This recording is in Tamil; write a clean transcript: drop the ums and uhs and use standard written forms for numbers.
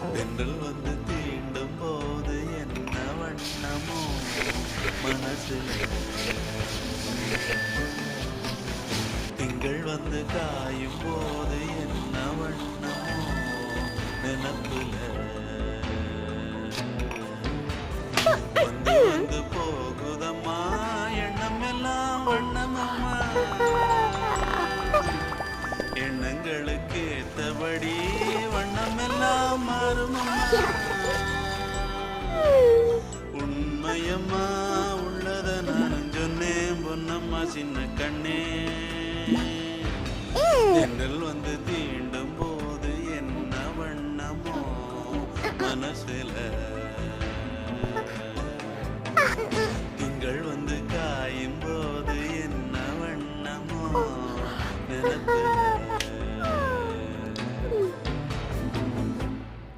தென்றல் வந்து தீண்டும் போது என்ன வண்ணமோ மனசுல, திங்கள் வந்து காயும் போது என்ன வண்ணமோ நினப்புல, வந்து வந்து போகுதம்மா எண்ணம் எல்லாம் வண்ணமம்மா, எண்ணங்களுக்கு ஏத்தபடி வண்ணம் எல்லாம் மாறுமம்மா. உண்மையம்மா உள்ளத நானும் சொன்னேன் பொன்னம்மா சின்ன கண்ணே, தென்றல் வந்து தீண்டும் போது என்ன வண்ணமோ மனசுல.